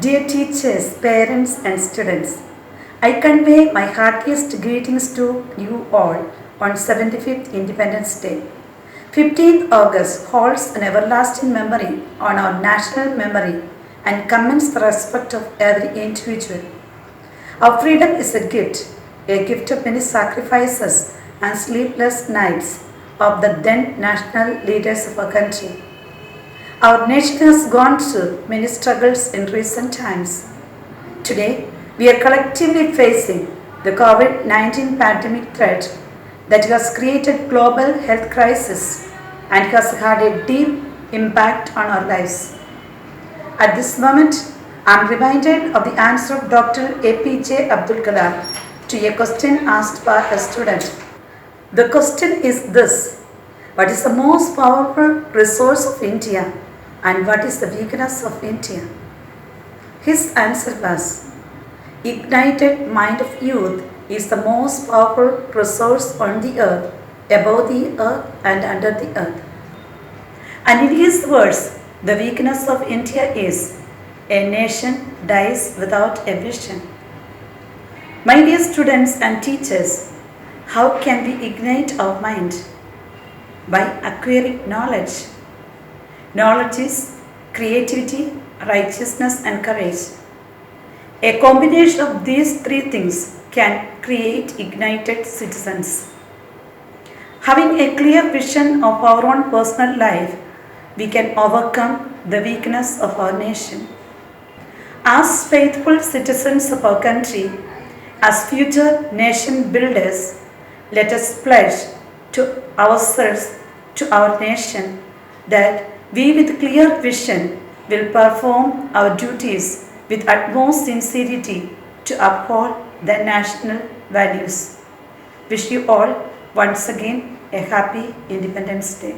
Dear teachers, parents and students, I convey my heartiest greetings to you all on 75th Independence Day. 15th August holds an everlasting memory on our national memory and commends the respect of every individual. Our freedom is a gift of many sacrifices and sleepless nights of the then national leaders of our country. Our nation has gone through many struggles in recent times. Today, we are collectively facing the COVID-19 pandemic threat that has created global health crisis and has had a deep impact on our lives. At this moment, I am reminded of the answer of Dr. APJ Abdul Kalam to a question asked by a student. The question is this: what is the most powerful resource of India and what is the weakness of India? His answer was, ignited mind of youth is the most powerful resource on the earth, above the earth and under the earth. And in his words, the weakness of India is, a nation dies without a vision. My dear students and teachers, how can we ignite our mind? By acquiring knowledge. Knowledge is creativity, righteousness and courage. A combination of these three things can create ignited citizens. Having a clear vision of our own personal life, we can overcome the weakness of our nation. As faithful citizens of our country, as future nation builders, let us pledge to ourselves, to our nation, that we with clear vision will perform our duties with utmost sincerity to uphold the national values. Wish you all once again a happy Independence Day.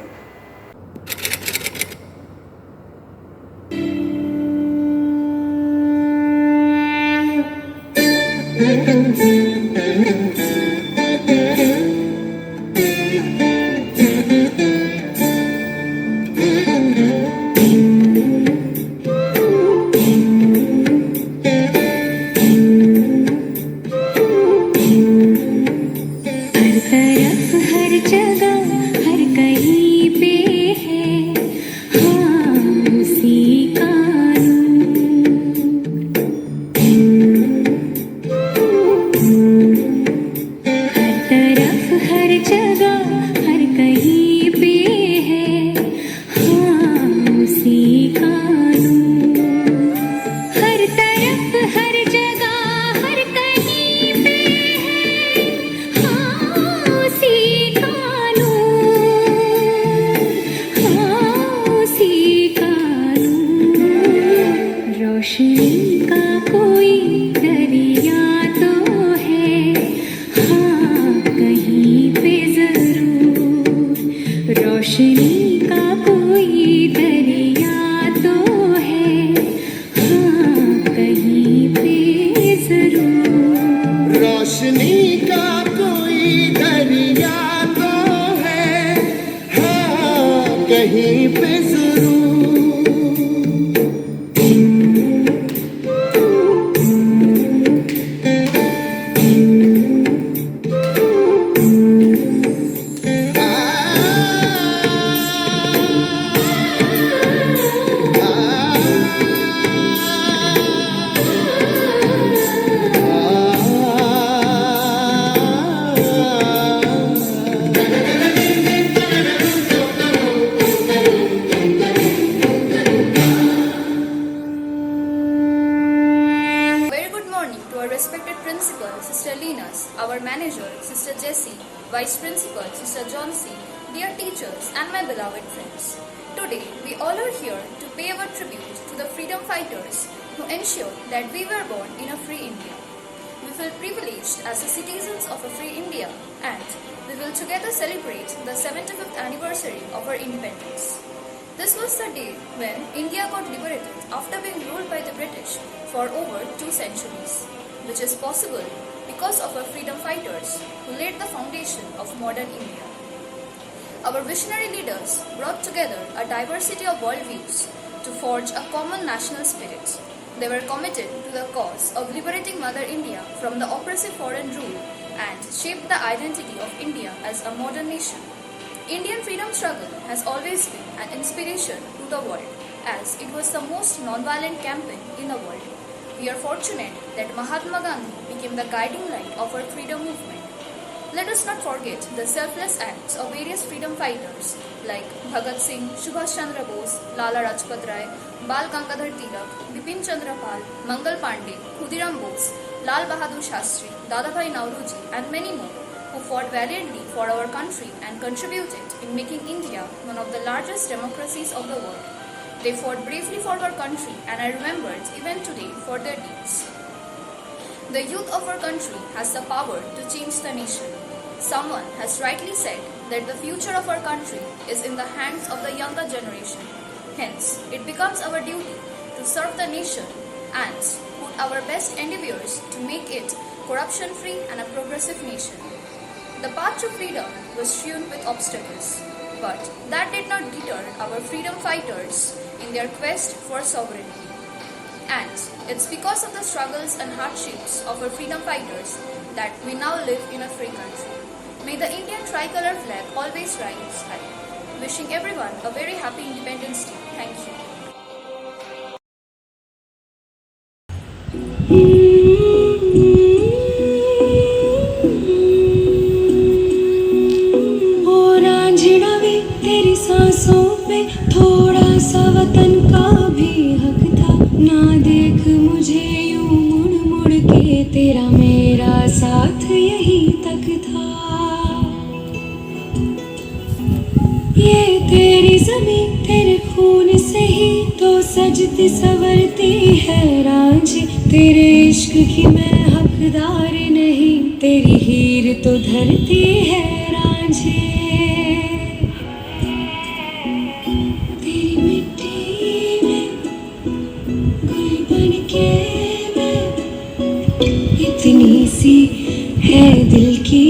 कहीं पे our manager, Sister Jessie, Vice Principal, Sister Johnsy, dear teachers and my beloved friends. Today, we all are here to pay our tribute to the freedom fighters who ensured that we were born in a free India. We feel privileged as the citizens of a free India and we will together celebrate the 75th anniversary of our independence. This was the day when India got liberated after being ruled by the British for over 2 centuries, which is possible because of our freedom fighters who laid the foundation of modern India. Our visionary leaders brought together a diversity of worldviews to forge a common national spirit. They were committed to the cause of liberating Mother India from the oppressive foreign rule and shaped the identity of India as a modern nation. Indian freedom struggle has always been an inspiration to the world, as it was the most non-violent campaign in the world. We are fortunate that Mahatma Gandhi became the guiding light of our freedom movement. Let us not forget the selfless acts of various freedom fighters like Bhagat Singh, Subhash Chandra Bose, Lala Rajpat Rai, Bal Gangadhar Tilak, Bipin Chandra Pal, Mangal Pandey, Khudiram Bose, Lal Bahadur Shastri, Dadabhai Nauroji and many more, who fought valiantly for our country and contributed in making India one of the largest democracies of the world. They fought bravely for our country and are remembered even today for their deeds. The youth of our country has the power to change the nation. Someone has rightly said that the future of our country is in the hands of the younger generation. Hence, it becomes our duty to serve the nation and put our best endeavors to make it corruption-free and a progressive nation. The path to freedom was strewn with obstacles, but that did not deter our freedom fighters in their quest for sovereignty. And it's because of the struggles and hardships of our freedom fighters that we now live in a free country. May the Indian tricolor flag always rise high. Wishing everyone a very happy Independence Day. Thank you. तेरी सांसों पे थोड़ा सा वतन का भी हक था। ना देख मुझे यूं मुड़ मुड़ के, तेरा मेरा साथ यही तक था। ये तेरी ज़मीं तेरे खून से ही तो सजती संवरती है रांझ। तेरे इश्क की मैं हकदार नहीं, तेरी हीर तो धरती है रांझे। इतनी सी है दिल की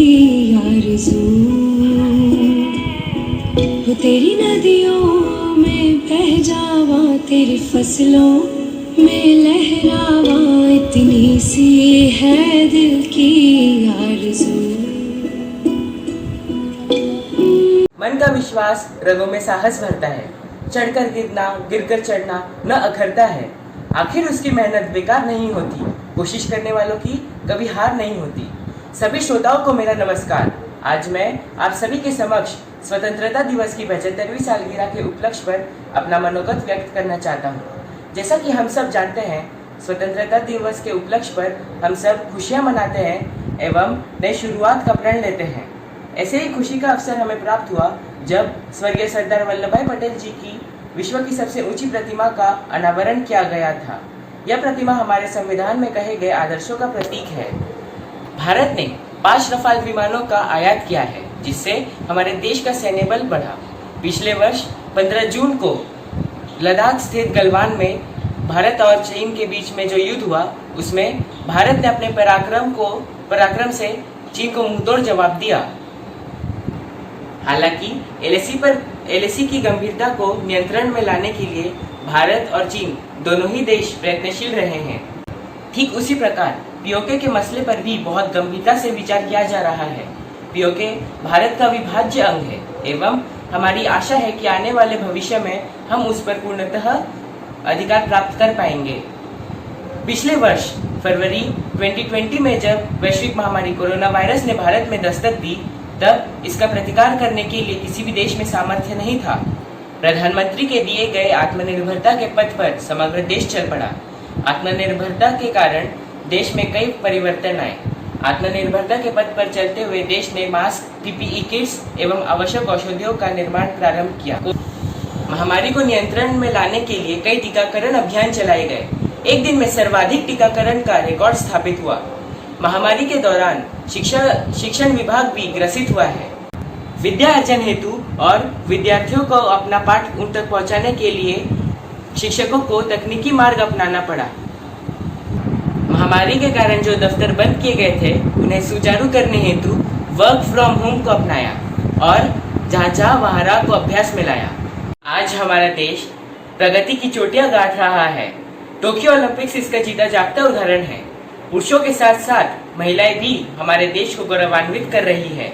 आरज़ू, वो तेरी नदियों में बह जावा, तेरी फसलों में लहरावा। इतनी सी है दिल की आरज़ू। मन का विश्वास रगों में साहस भरता है, चढ़कर गिरना गिरकर चढ़ना न अखरता है। आखिर उसकी मेहनत बेकार नहीं होती, कोशिश करने वालों की कभी हार नहीं होती। सभी श्रोताओं को मेरा नमस्कार। आज मैं आप सभी के समक्ष स्वतंत्रता दिवस की 75वीं सालगिरह के उपलक्ष्य पर अपना मनोगत व्यक्त करना चाहता हूँ। जैसा कि हम सब जानते हैं, स्वतंत्रता दिवस के उपलक्ष्य पर हम सब खुशियाँ मनाते हैं एवं नई शुरुआत का प्रण लेते हैं। ऐसे ही खुशी का अवसर हमें प्राप्त हुआ जब स्वर्गीय सरदार वल्लभ भाई पटेल जी की विश्व की सबसे ऊंची प्रतिमा का अनावरण किया गया था। यह प्रतिमा हमारे संविधान में कहे गए आदर्शों का प्रतीक है। भारत ने 5 रफाल विमानों का आयात किया है, जिससे हमारे देश का सैन्य बल बढ़ा। पिछले वर्ष 15 जून को लद्दाख स्थित गलवान में भारत और चीन के बीच में जो युद्ध हुआ, उसमें भारत ने अपने पराक्रम से चीन को मुंहतोड़ जवाब दिया। हालांकि एलएसी की गंभीरता को नियंत्रण में लाने के लिए भारत और चीन दोनों ही देश प्रयत्नशील रहे हैं। ठीक उसी प्रकार पीओके के मसले पर भी बहुत गंभीरता से विचार किया जा रहा है। पीओके भारत का अविभाज्य अंग है एवं हमारी आशा है कि आने वाले भविष्य में हम उस पर पूर्णतः अधिकार प्राप्त कर पाएंगे। पिछले वर्ष फरवरी 2020 में जब वैश्विक महामारी कोरोना वायरस ने भारत में दस्तक दी, तब इसका प्रतिकार करने के लिए किसी भी देश में सामर्थ्य नहीं था। प्रधानमंत्री के दिए गए आत्मनिर्भरता के पथ पर समग्र देश चल पड़ा। आत्मनिर्भरता के कारण देश में कई परिवर्तन आए। आत्मनिर्भरता के पथ पर चलते हुए देश ने मास्क, पीपीई किट्स एवं आवश्यक औषधियों का निर्माण प्रारंभ किया। महामारी को नियंत्रण में लाने के लिए कई टीकाकरण अभियान चलाए गए। एक दिन में सर्वाधिक टीकाकरण का रिकॉर्ड स्थापित हुआ। महामारी के दौरान शिक्षण विभाग भी ग्रसित हुआ है। विद्या अर्जन हेतु और विद्यार्थियों को अपना पाठ उन तक पहुंचाने के लिए शिक्षकों को तकनीकी मार्ग अपनाना पड़ा। महामारी के कारण जो दफ्तर बंद किए गए थे उन्हें सुचारू करने हेतु वर्क फ्रॉम होम को अपनाया और जहाँ जहाँ वहाँ रहा को अभ्यास में लाया। आज हमारा देश प्रगति की चोटियां गांठ रहा है। टोक्यो ओलंपिक्स इसका जीता जागता उदाहरण है। पुरुषों के साथ साथ महिलाएं भी हमारे देश को गौरवान्वित कर रही है।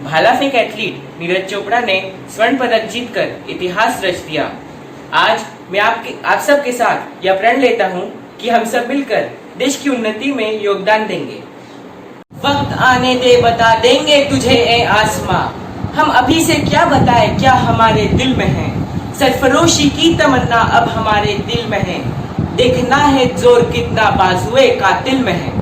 भाला फेंक एथलीट नीरज चोपड़ा ने स्वर्ण पदक जीतकर इतिहास रच दिया। आज मैं आप सबके साथ यह प्रण लेता हूँ कि हम सब मिलकर देश की उन्नति में योगदान देंगे। वक्त आने दे बता देंगे तुझे ए आसमां, हम अभी से क्या बताए क्या हमारे दिल में है। सरफरोशी की तमन्ना अब हमारे दिल में है, देखना है जोर कितना बाजुए कातिल में है।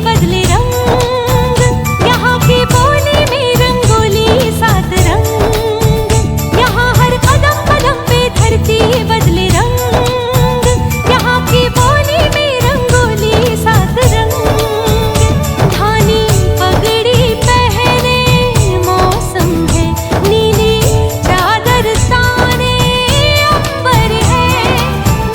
बदले रंग, यहाँ की बोली में रंगोली सात रंग। यहाँ हर कदम कदम पे धरती बदले रंग, यहाँ की बोली में रंगोली सात रंग। धानी पगड़ी पहने मौसम है, नीली चादर ताने अंबर है।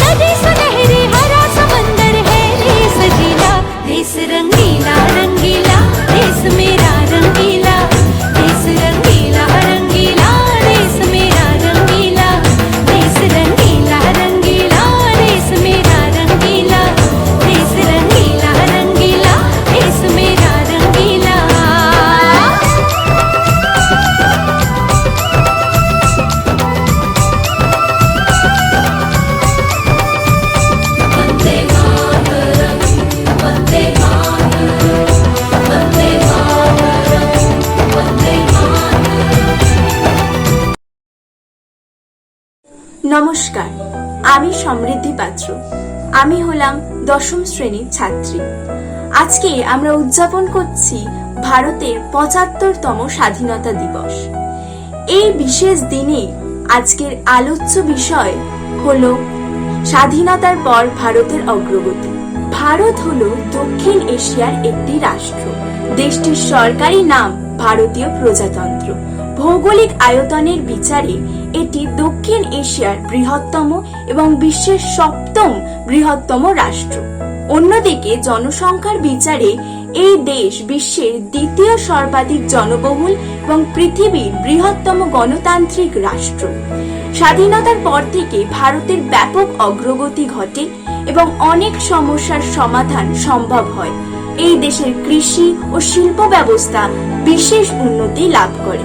नदी सुनहरी हरा समंदर है, देश सजीला देश रंगीला रंगीला, देश मेरा रंगीला, देश रंगीला रंगीला, देश मेरा रंगीला, देश रंगीला रंगीला, देश मेरा रंगीला, देश रंगीला रंगीला, देश मेरा रंगीला। वंदे मातरम, वंदे নমস্কার, আমি সমৃদ্ধি পাত্র। আমি হলাম দশম শ্রেণীর ছাত্রী। আজকে আমরা উদযাপন করছি ভারতের ৭৫তম স্বাধীনতা দিবস। এই বিশেষ দিনে আজকের আলোচ্য বিষয় হলো স্বাধীনতার পর ভারতের অগ্রগতি। ভারত হলো দক্ষিণ এশিয়ার একটি রাষ্ট্র। দেশটির সরকারি নাম ভারতীয় প্রজাতন্ত্র। ভৌগোলিক আয়তনের বিচারে এটি দক্ষিণ এশিয়ার বৃহত্তম এবং বিশ্বের ৭ম বৃহত্তম রাষ্ট্র। অন্যদিকে জনসংখ্যার বিচারে এই দেশ বিশ্বের দ্বিতীয় সর্বাধিক জনবহুল এবং পৃথিবীর বৃহত্তম গণতান্ত্রিক রাষ্ট্র। স্বাধীনতার পর থেকে ভারতের ব্যাপক অগ্রগতি ঘটে এবং অনেক সমস্যার সমাধান সম্ভব হয়। এই দেশের কৃষি ও শিল্প ব্যবস্থা বিশেষ উন্নতি লাভ করে।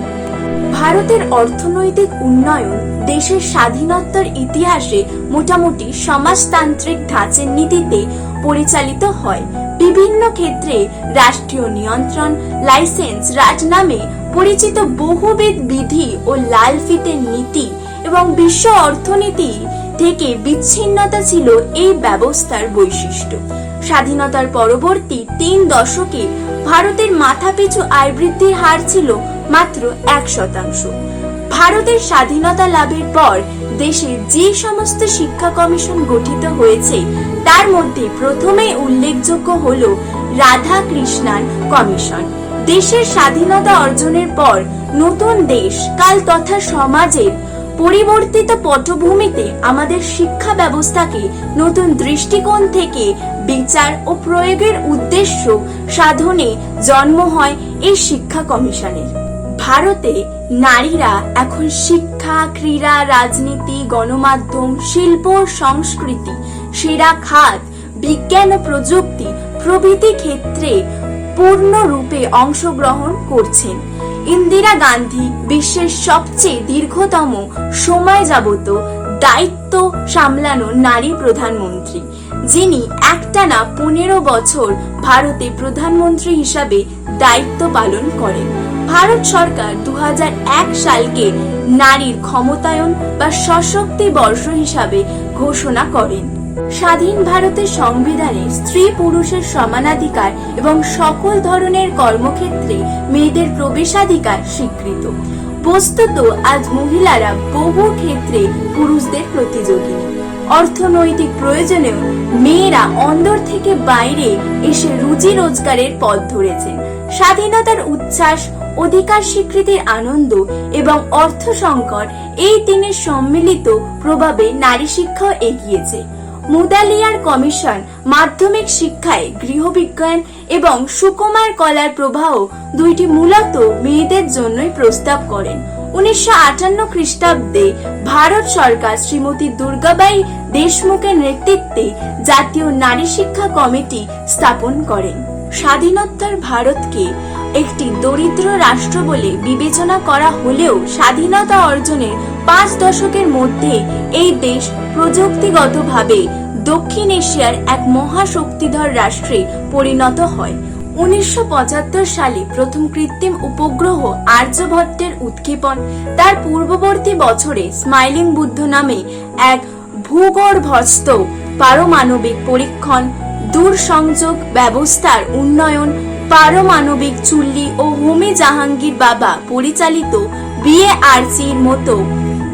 ভারতের অর্থনৈতিক উন্নয়ন দেশের স্বাধীনোত্তর ইতিহাসে মোটামুটি সমাজতান্ত্রিক ধাঁচের নীতিতে পরিচালিত হয়। বিভিন্ন ক্ষেত্রে রাষ্ট্রীয় নিয়ন্ত্রণ, লাইসেন্স রাজ নামে পরিচিত বহুবিধ বিধি ও লাল ফিতের নীতি এবং বিশ্ব অর্থনীতি থেকে বিচ্ছিন্নতা ছিল এই ব্যবস্থার বৈশিষ্ট্য। স্বাধীনতার পরবর্তী ৩ দশকে ভারতের মাথাপিছু আয় বৃদ্ধির হার ছিল মাত্র ১%। ভারতের স্বাধীনতা লাভের পর দেশে যে সমস্ত শিক্ষা কমিশন গঠিত হয়েছে তার মধ্যে প্রথমেই উল্লেখযোগ্য হল রাধাকৃষ্ণান কমিশন। দেশের স্বাধীনতা অর্জনের পর নতুন দেশ কাল তথা সমাজের পরিবর্তিত পটভূমিতে আমাদের শিক্ষা ব্যবস্থাকে নতুন দৃষ্টিকোণ থেকে বিচার ও প্রয়োগের উদ্দেশ্য সাধনে জন্ম হয় এই শিক্ষা কমিশনের। ভারতে নারীরা এখন শিক্ষা, ক্রীড়া, রাজনীতি, গণমাধ্যম, শিল্প, সংস্কৃতি, সেরা খাত, বিজ্ঞান ও প্রযুক্তি প্রভৃতি ক্ষেত্রে পূর্ণরূপে অংশগ্রহণ করছেন। ইন্দিরা গান্ধী বিশ্বের সবচেয়ে দীর্ঘতম সময় যাবত দায়িত্ব সামলানো নারী প্রধানমন্ত্রী, যিনি একটানা 15 বছর ভারতে প্রধানমন্ত্রী হিসাবে দায়িত্ব পালন করেন। ভারত সরকার 2001 সালকে নারীর ক্ষমতায়ন বা সশক্তি বর্ষ হিসাবে ঘোষণা করেন। স্বাধীন ভারতের সংবিধানে স্ত্রী পুরুষের সমানাধিকার এবং সকল ধরনের কর্মক্ষেত্রে মেয়েদের প্রবেশাধিকার স্বীকৃত। বস্তুত আজ মহিলারা বহু ক্ষেত্রে পুরুষদের প্রতিযোগিনী। অর্থনৈতিক প্রয়োজনেও মেয়েরা অন্দর থেকে বাইরে এসে রুজি রোজগারের পথ ধরেছেন। স্বাধীনতার উচ্ছ্বাস, অধিকার স্বীকৃতির আনন্দ এবং অর্থ সংকট, এই তিনের সম্মিলিত প্রভাবে নারী শিক্ষাও এগিয়েছে। মুদালিয়ার কমিশন মাধ্যমিক শিক্ষায় গৃহবিজ্ঞান এবং সুকুমার কলার প্রবাহ দুইটি মূলত মেয়েদের জন্যই প্রস্তাব করেন। 1958 খ্রিস্টাব্দে ভারত সরকার শ্রীমতী দুর্গাবাই দেশমুখের নেতৃত্বে জাতীয় নারী শিক্ষা কমিটি স্থাপন করেন। স্বাধীনোত্তর ভারতকে একটি দরিদ্র রাষ্ট্র বলে বিবেচনা করা হলেও স্বাধীনতা অর্জনের 5 দশকের মধ্যে এই দেশ প্রযুক্তিগতভাবে দক্ষিণ এশিয়ার এক মহাশক্তিধর রাষ্ট্রে পরিণত হয়। 1975 সালে প্রথম কৃত্রিম উপগ্রহ আর্যভট্টের উৎক্ষেপণ, তার পূর্ববর্তী বছরে স্মাইলিং বুদ্ধ নামে এক ভূগর্ভস্থ পারমাণবিক পরীক্ষণ, দূরসংযোগ ব্যবস্থার উন্নয়ন, পারমাণবিক চুল্লি ও হোমে জাহাঙ্গীর বাবা পরিচালিত BARCর মতো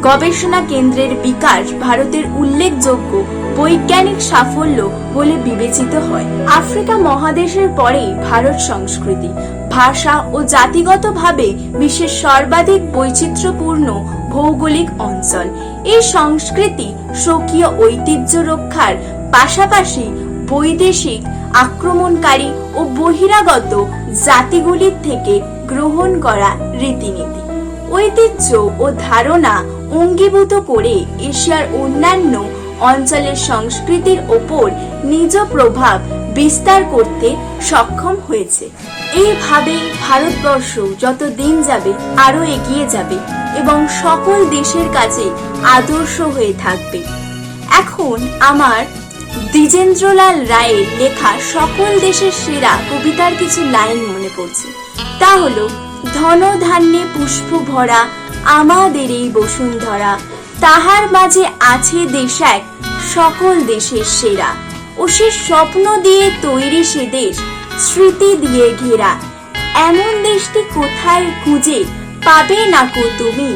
গবেষণা কেন্দ্রের বিকাশ ভারতের উল্লেখযোগ্য বৈজ্ঞানিক সাফল্য বলে বিবেচিত হয়। আফ্রিকা মহাদেশের পরেই ভারত সংস্কৃতি, ভাষা ও জাতিগতভাবে বিশ্বের সর্বাধিক বৈচিত্র্যপূর্ণ ভৌগোলিক অঞ্চল। এই সংস্কৃতি স্বকীয় ঐতিহ্য রক্ষার পাশাপাশি বৈদেশিক আক্রমণকারী ও বহিরাগত জাতিগুলির থেকে গ্রহণ করা রীতিনীতি, ঐতিহ্য ও ধারণা অঙ্গীভূত করে এশিয়ার অন্যান্য অঞ্চলের সংস্কৃতির ওপর নিজ প্রভাব বিস্তার করতে সক্ষম হয়েছে। এইভাবে ভারতবর্ষ যত দিন যাবে আরো এগিয়ে যাবে এবং সকল দেশের কাছে আদর্শ হয়ে থাকবে। এখন আমার দ্বিজেন্দ্রলাল রায়ের লেখা সকল দেশের সেরা কবিতার কিছু লাইন মনে পড়ছে। তা হলো, ধন ধান্যে পুষ্প ভরা আমাদের এই বসুন্ধরা, তাহার মাঝে আছে দেশ এক সকল দেশের সেরা, ও সে স্বপ্ন দিয়ে তৈরি সে দেশ স্মৃতি দিয়ে ঘেরা, এমন দেশটি কোথায় খুঁজে পাবে না কো তুমি,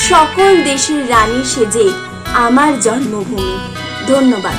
সকল দেশের রানী সেজে আমার জন্মভূমি। ধন্যবাদ।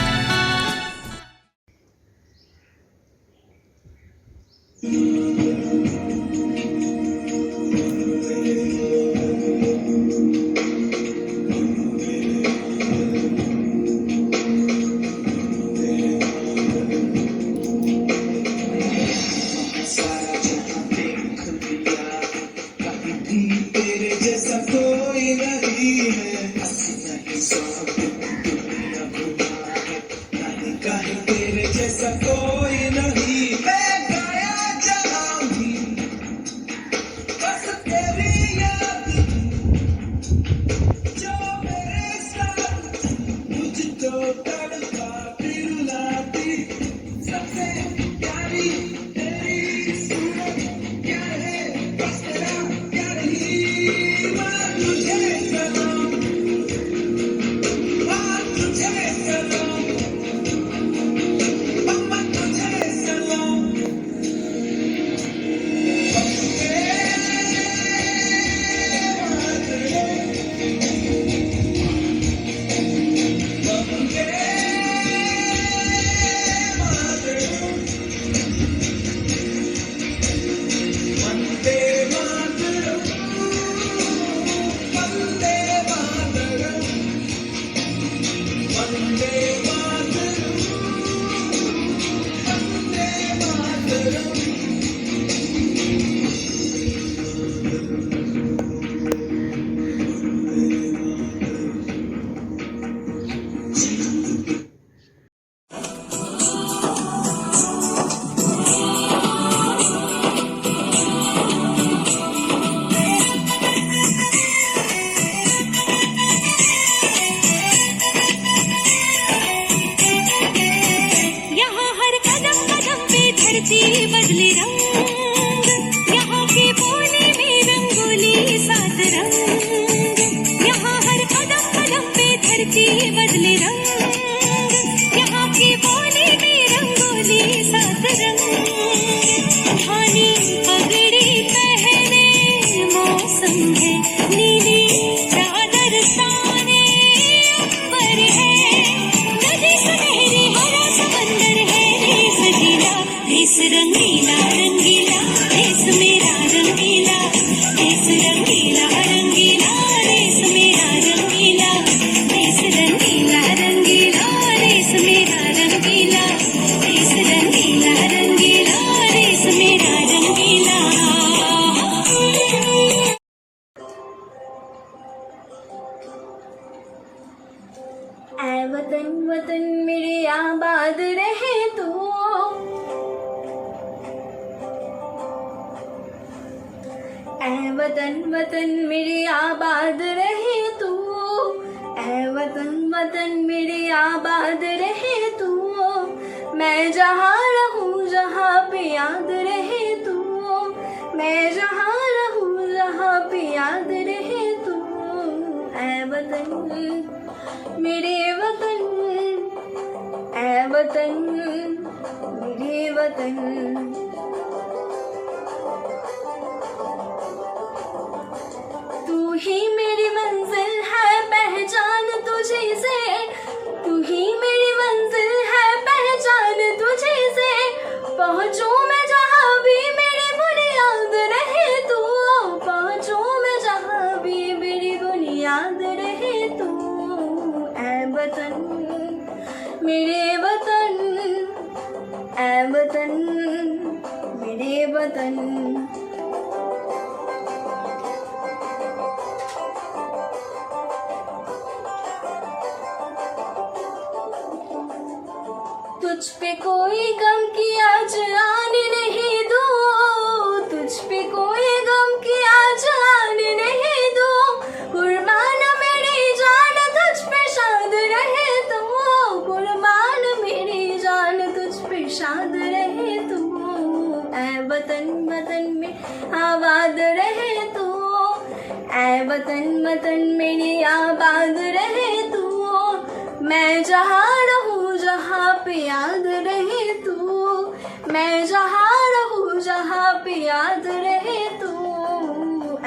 देश रंगीला रंगीला देश मेरा रंगीला देश रंगीला रंगीला देश मेरा रंगीला देश रंगीला रंगीला देश मेरा रंगीला ऐ वतन वतन मेरे आबाद रहे तू ऐ वतन वतन मेरे आबाद रहे तू ऐ वतन वतन मेरे आबाद रहे तू मैं जहाँ रहूँ जहाँ पे याद रहे तू मैं जहाँ रहूँ जहाँ पे याद रहे तू ऐ वतन मेरे वतन ऐ वतन मेरे वतन तू ही मेरी मंजिल है पहचान तुझे से तू ही मेरी मंजिल है पहचान तुझे से पहुँचूं मैं जहाँ भी मेरी बुनियाद रहे तू पहुँचूं मैं जहाँ भी मेरी बुनियाद रहे तू ऐ वतन मेरे वतन ऐ वतन मेरे वतन तुझ पे कोई गम की आज आने नहीं दूँ तुझ पे कोई गम की आज आने नहीं दूँ कुर्बान मेरी जान तुझ पे शाद रहे तू कुर्बान मेरी जान तुझ पे शाद रहे तू ऐ वतन वतन में आबाद रहे तू ऐ वतन वतन मेरी आबाद रहे तू मैं जहाँ रहूँ जहाँ पे याद रहे तू मैं जहाँ रहूँ जहाँ पे याद रहे तू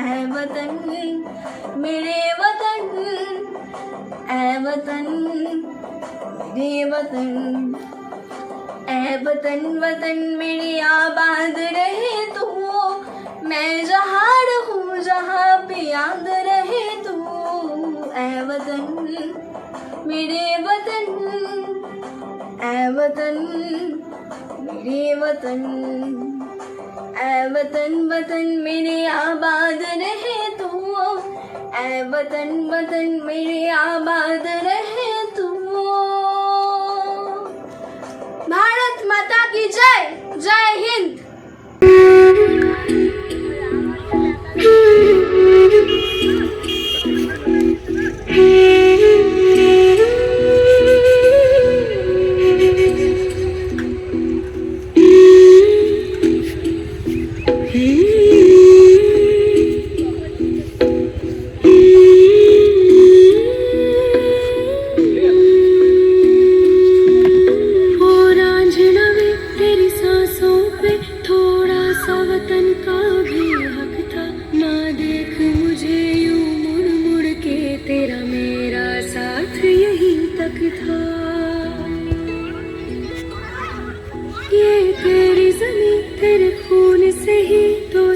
ऐ वतन मेरे वतन ऐ वतन मेरे वतन ऐ वतन वतन मेरी आबाद रहे तू मैं जहाँ रहूँ जहाँ पे याद रहे तू ऐ वतन मेरे वतन ऐ वतन मेरे वतन ऐ वतन वतन मेरे आबाद रहे तू ऐ वतन वतन मेरे आबाद रहे तू भारत माता की जय जय हिंद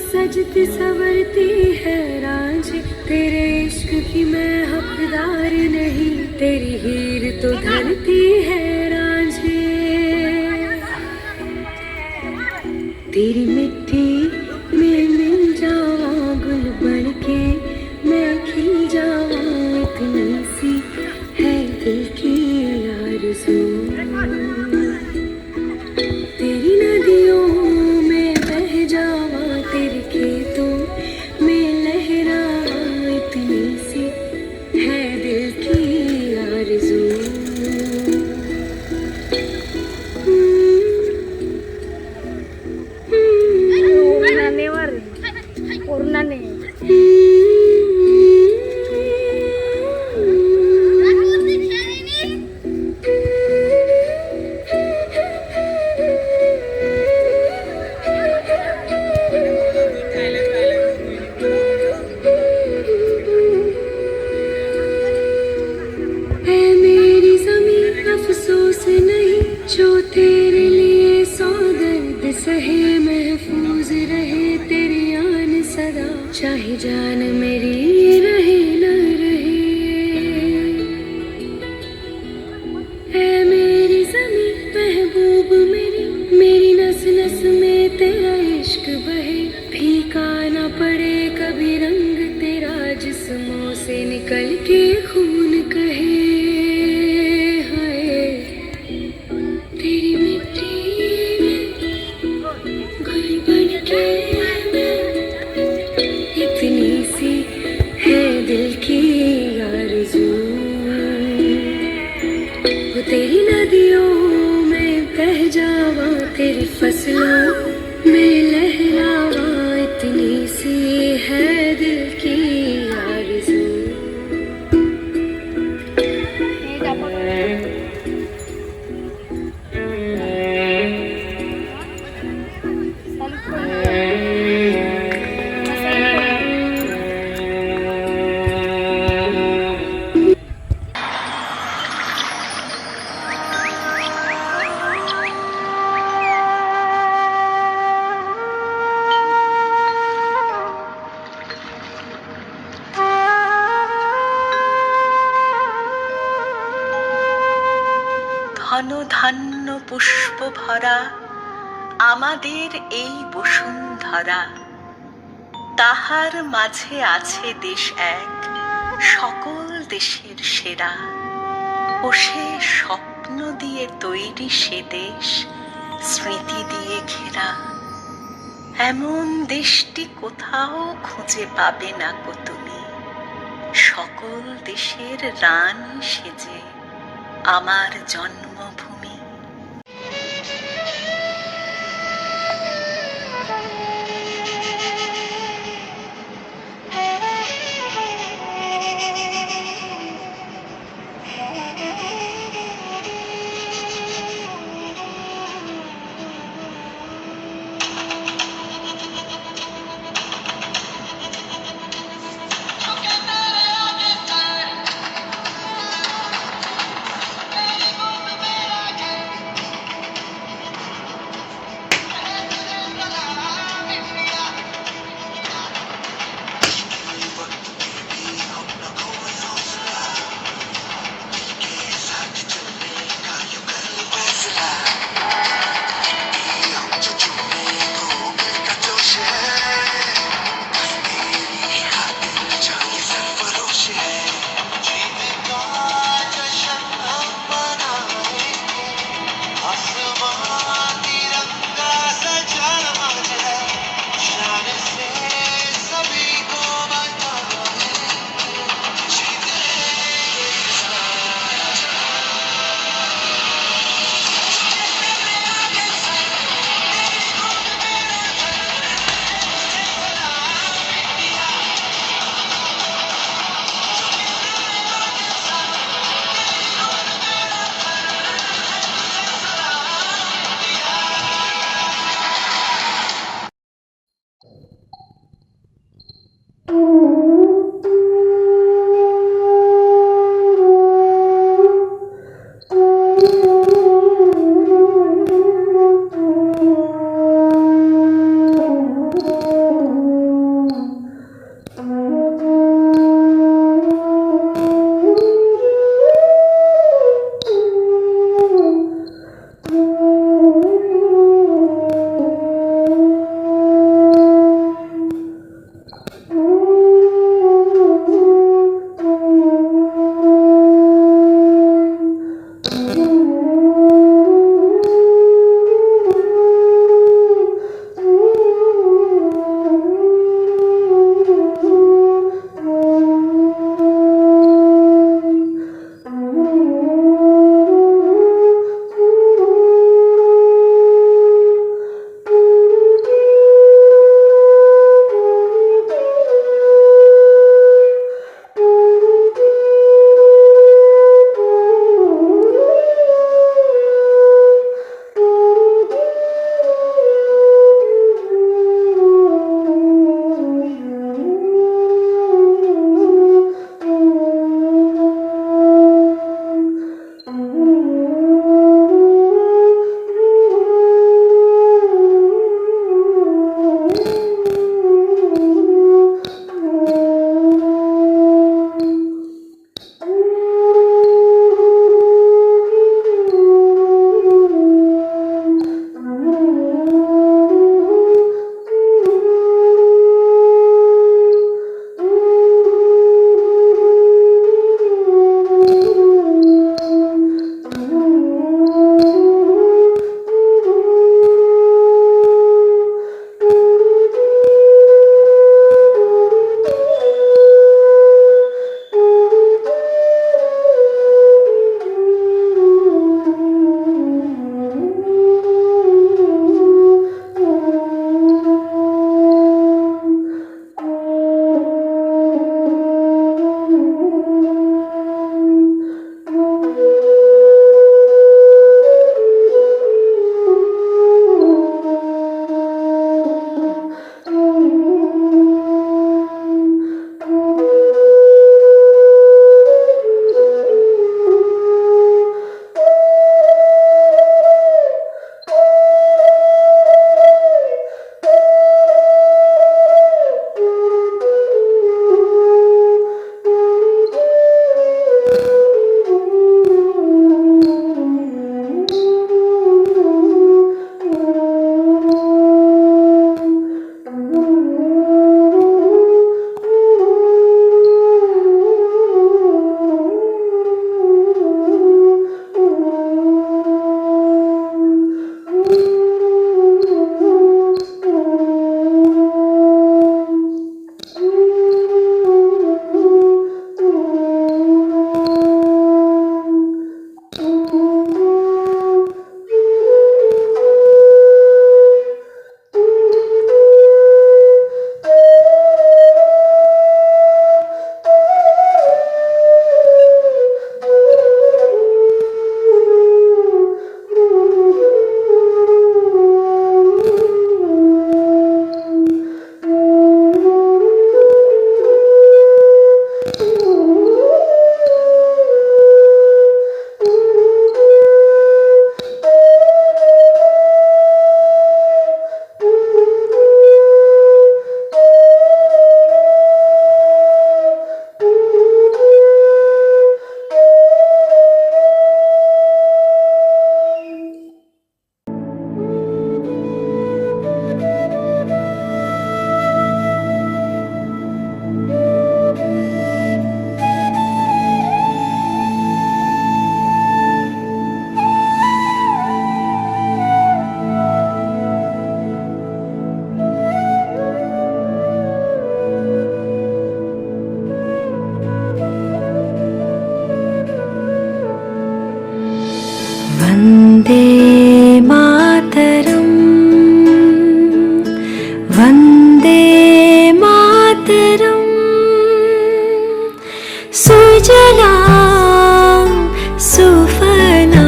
सजती सवरती है रांझे तेरे इश्क की मैं हकदार नहीं तेरी हीर तो धरती है रांझे तेरी मिट्टी में मिल जावा गुल बन के मैं खिल जावा इतनी सी है दिल की आरज़ू तेरी नदियों में बह जावा तेरे खेतों में लहरा इतनी सी है दिल की आरज़ू जान मेरी रहे न रहे। ऐ मेरी ज़मीं महबूब मेरी, मेरी नस नस में तेरा इश्क बहे। फीका न पड़े कभी रंग तेरा, जिस्मों से निकल के खून कहे। हाय तेरी मिट्टी में घुल बन के मैं, इतनी सी है दिल की आरज़ू। वो तेरी नदियों में बह जावा, तेरी फसलों में लहरावा, इतनी सी है दिल की आरज़ू। ঘন ধান্য পুষ্প ভরা আমাদের এই বসুন্ধরা, তাহার মাঝে আছে দেশ এক সকল দেশের সেরা। ও সে স্বপ্ন দিয়ে তৈরি সে দেশ, স্মৃতি দিয়ে ঘেরা। এমন দেশটি কোথাও খুঁজে পাবে না কো তুমি, সকল দেশের রানী সেজে আমার জন্মভূমি। सुजलां सुफलां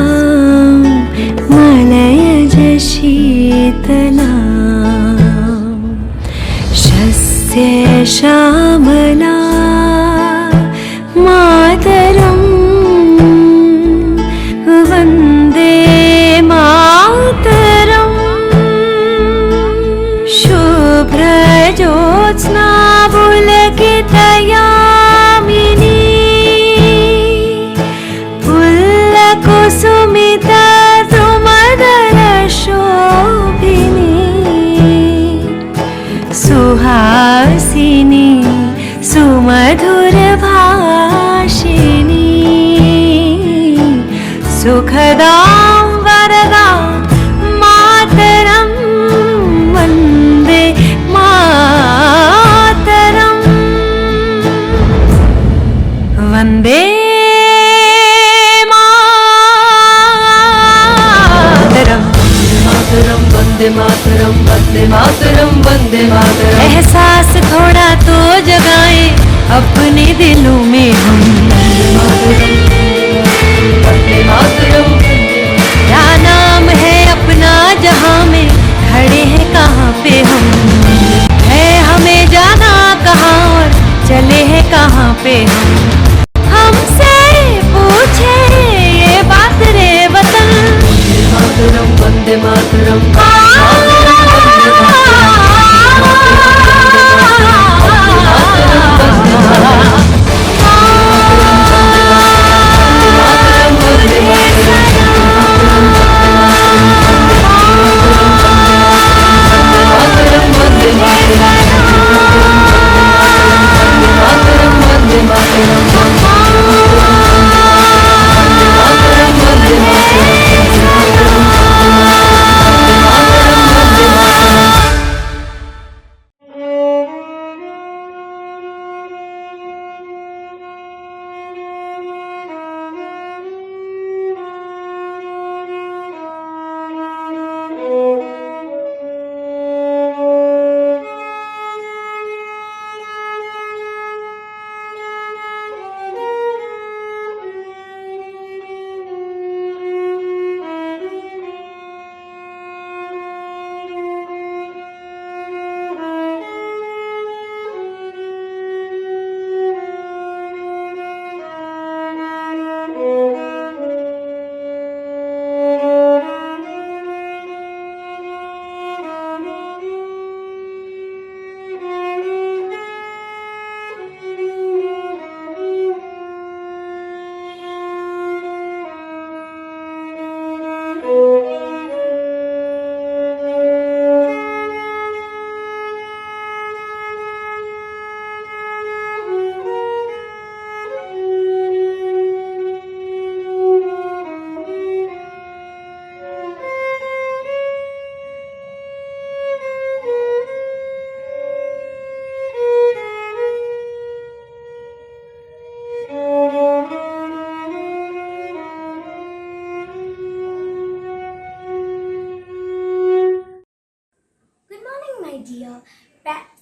मलयज शीतलां शस्य श्यामला मातरम् वन्दे मातरम् शुभ्रज्योत्स्ना पुलकितयामिनी पुल्लकुसुमिता सुमदलशोभिनी सुहासिनी सुमधुरभाषिणी सुखदां वरदां मातरं वन्दे मातरम् वन्दे मातरम् मातरं वन्दे मातरं वन्दे मातरं वन्दे मातरम् एहसास थोड़ा तो जगाए अपने दिलों में हम वन्दे मातरम क्या नाम है अपना जहां में खड़े हैं कहाँ पे हम है हमें जाना कहाँ और चले हैं कहाँ पे हम हमसे पूछे ये बात रे वतन Vande Mataram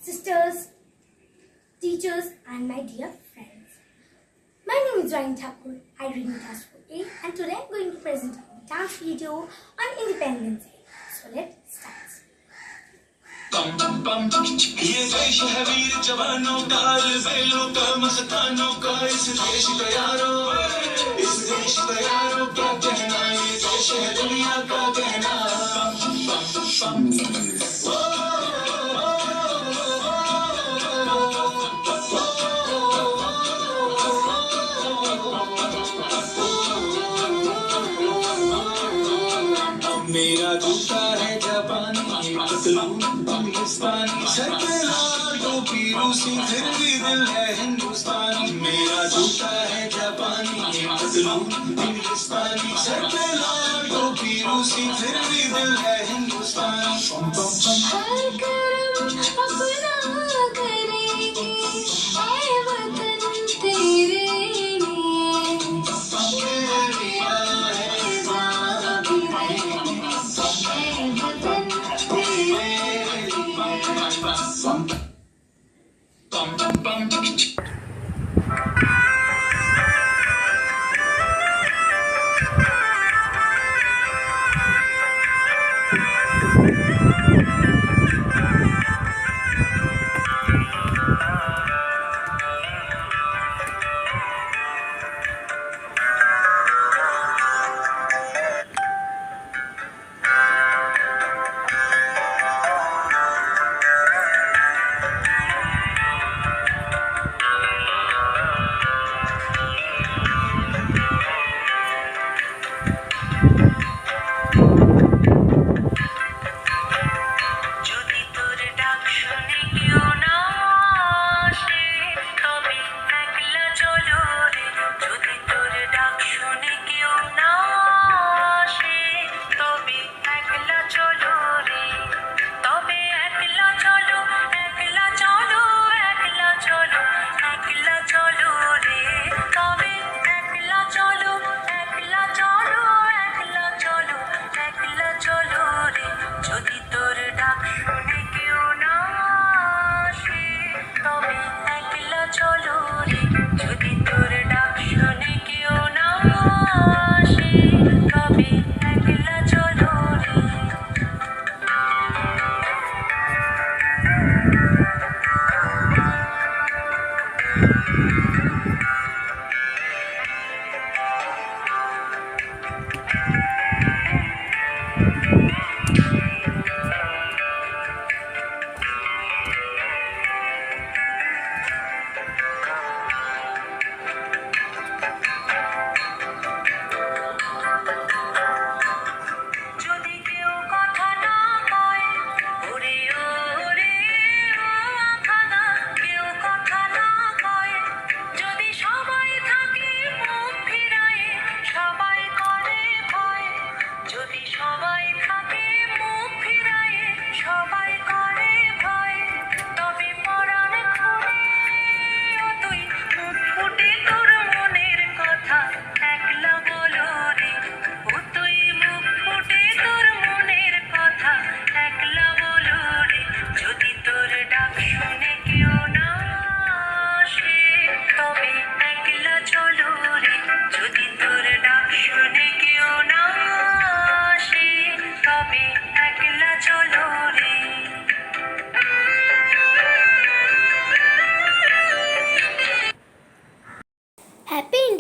sisters, teachers, and my dear friends. My name is Ryan Thakur. I read in class 4A, and today I'm going to present a dance video on Independence Day. So let's start. ये देश है वीर जवानों का, अलबेलों का, मस्तानों का, इस देश का यारों, इस देश का यारों क्या कहना, ये देश है दुनिया का कहना। मेरा जूता है जापानी, हिंदुस्तानी, सर पे लाल टोपी रूसी, फिर भी दिल है हिंदुस्तानी। मेरा जूता है जापानी, हिंदुस्तानी, सर पे लाल टोपी रूसी, फिर भी दिल है हिंदुस्तानी।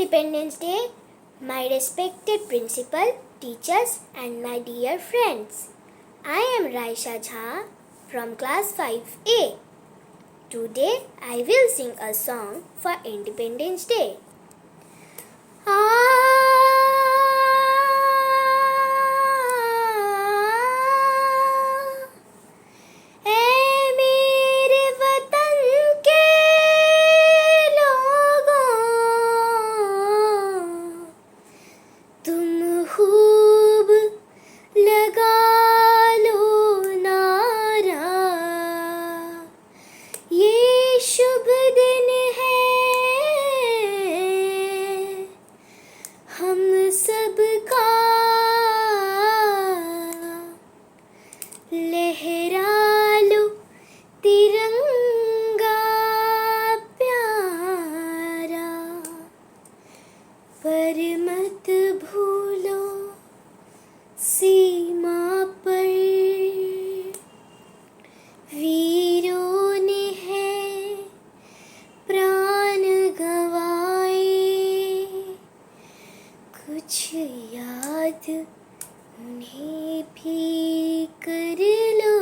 Independence Day, my respected principal, teachers and my dear friends. I am Raisha Jha from class 5A. Today I will sing a song for Independence Day. पर मत भूलो सीमा पर वीरों ने है प्राण गवाए, कुछ याद उन्हें भी कर लो,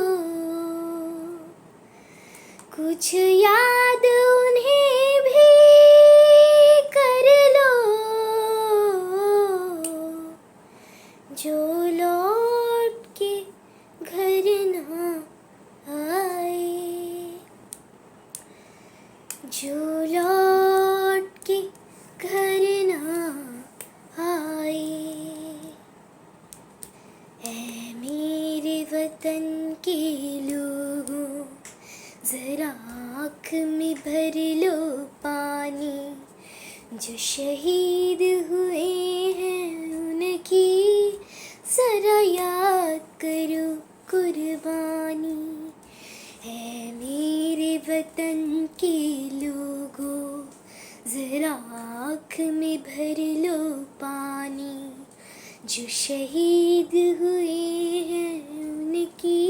कुछ याद उन्हें भी कर लो, जो लौट के घर ना आए, जो लौट के घर ना आए। ऐ मेरे वतन के लोगों, जरा आँख में भर लो पानी, जो शहीद हुए हैं उनकी जरा याद करो कुर्बानी। है मेरे वतन के लोगों, जरा आँख में भर लो पानी, जो शहीद हुए हैं उनकी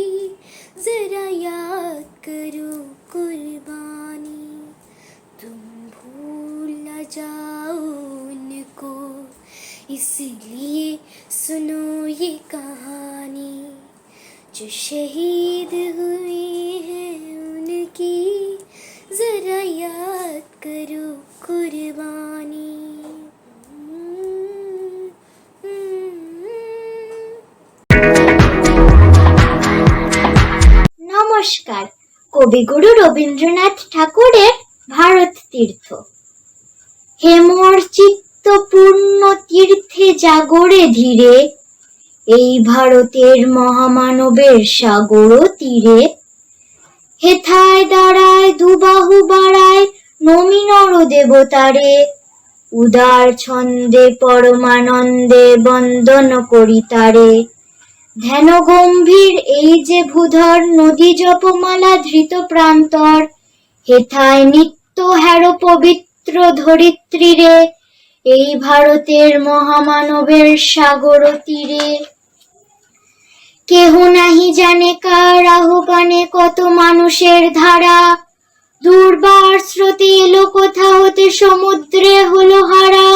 जरा याद करो कुर्बानी। तुम भूल न जाओ उनको, इसलिए सुनो ये कहानी, जो शहीद हुए हैं उनकी जरा याद करो कुर्बानी। নমস্কার। কবিগুরু রবীন্দ্রনাথ ঠাকুরের ভারত তীর্থ। হেমর চিত্তপূর্ণ তীর্থে জাগরে ধীরে, এই ভারতের মহামানবের সাগর তীরে, হেথায় দাঁড়ায় দুবাহু বাড়ায় নমি নর দেবতারে, উদার ছন্দে পরমানন্দে বন্দন করি তারে। ধ্যান গম্ভীর এই যে ভূধর, নদী জপমালা ধৃত প্রান্তর, হেথায় নিত্য হের পবিত্র ধরিত্রীরে, এই ভারতের মহামানবের সাগর তীরে। কেহ নাহি জানে কার আহ্বানে কত মানুষের ধারা, দুর্বার স্রোতে এলো কোথা হতে সমুদ্রে হলো হারা।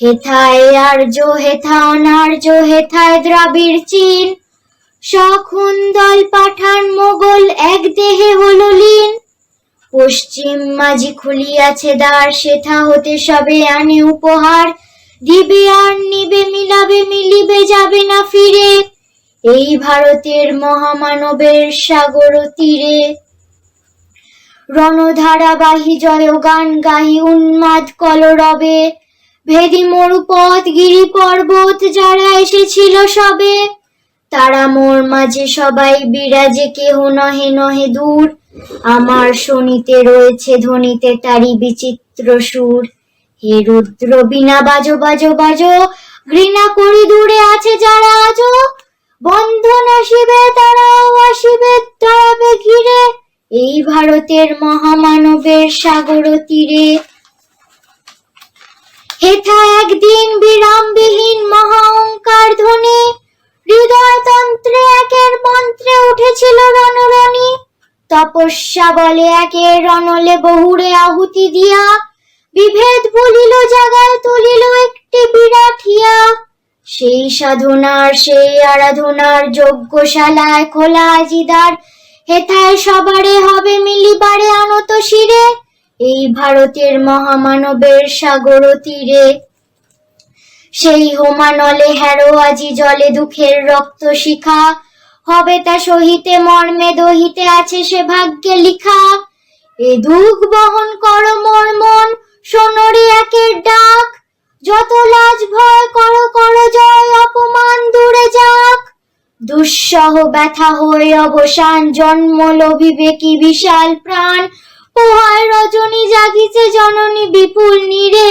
হেথায় আর্য হেথা অনার্য, হেথায় দ্রাবিড় চীন, সখন দল পাঠান মোগল এক দেহে হলো লীন। পশ্চিম মাঝি খুলিয়াছে দ্বার, সেথা হতে সবে আনে উপহার, দিবে আর নিবে মিলাবে মিলিবে যাবে না ফিরে, এই ভারতের মহামানবের সাগর তীরে। রণধারাবাহী জয়গান গাহি উন্মাদ কলরবে, ভেদি মরুপথ গিরি পর্বত যারা এসেছিল সবে, তারা মোর মাঝে সবাই বিরাজে, কেহ নহে নহে দূর, আমার শোনিতে রয়েছে ধ্বনিতে তারি বিচিত্র সুর। হে রুদ্র বীণা বাজো বাজো বাজো, ঘৃণা করি দূরে আছে যারা আজো, বন্ধন আসিবে তারাও আসিবে দয়াবে ঘিরে, এই ভারতের মহামানবের সাগর তীরে। হেথা একদিন বিরামবিহীন মহা ওঙ্কার ধ্বনি, হৃদয় তন্ত্রে একের মন্ত্রে উঠেছিল রণরণী। তপস্যা বলে একের রণলে বহুরে আহুতি দিয়া, বিভেদ বলিল জাগায় তুলিল একটি বিরাট হিয়া। সেই সাধনার সেই আরাধনার যজ্ঞশালায় খোলা আজিদার, হেথায় সবারে হবে মিলিবারে আনত শিরে, এই ভারতের মহামানবের সাগর তীরে। সেই হোমানলে হেরো আজি জলে দুঃখের রক্ত শিখা, হবে তা সহিতে মর্মে দহিতে আছে সে ভাগ্যে লিখা। এ দুঃখ বহন করো মোর মন, শোনরে একের ডাক, যত লাজ ভয় করো করো জয়, অপমান দূরে যাক। দুঃসহ ব্যথা হয়ে অবসান, জন্মল বিবেকী বিশাল প্রাণ, পোহায় রজনী জাগিছে জননী বিপুল নীরে,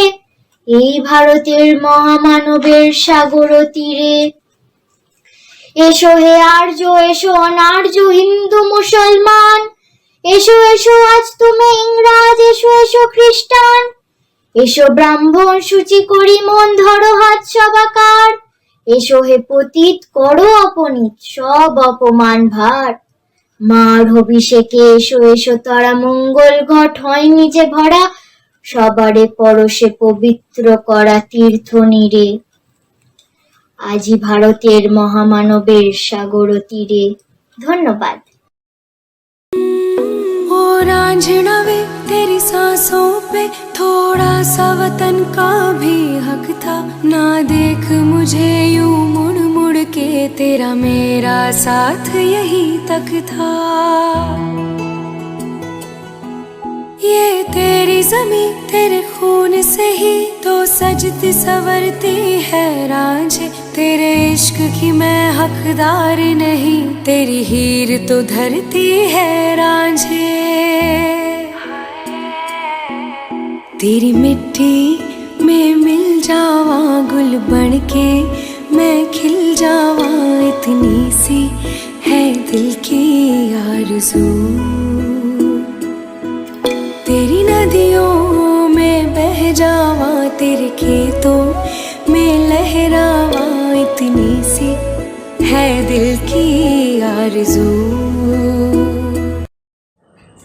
এই ভারতের মহামানবের সাগর তীরে। এসো হে আর্য, এসো অনার্য হিন্দু মুসলমান, এসো এসো আজ তুমি ইংরাজ, এসো এসো খ্রিস্টান, এসো ব্রাহ্মণ সূচি করি মন ধরো হাত সবাকার, এসো হে পতিত করো অপনীত সব অপমান ভার। মার অভিষেকে এসো এসো তারা মঙ্গল ঘট হয় নিজে ভরা, সবারে পরশে পবিত্র করা তীর্থ নীরে, আজি ভারতের মহামানবের সাগর তীরে। ধন্যবাদ। ओ रांझना वे तेरी सांसों पे थोड़ा सा वतन का भी हक था, ना देख मुझे यूं मुड़ मुड़ के, तेरा मेरा साथ यही तक था। ये तेरी ज़मीं तेरे खून से ही तो सजती संवरती है रांझे, तेरे इश्क की मैं हकदार नहीं, तेरी हीर तो धरती है रांझे। तेरी मिट्टी में मिल जावा गुल बन के, मैं खिल जावा इतनी सी है दिल की आरज़ू। तेरी नदियों में बह जावा, तेरे खेतों में लहरावा इतनी सी है दिल की आरज़ू।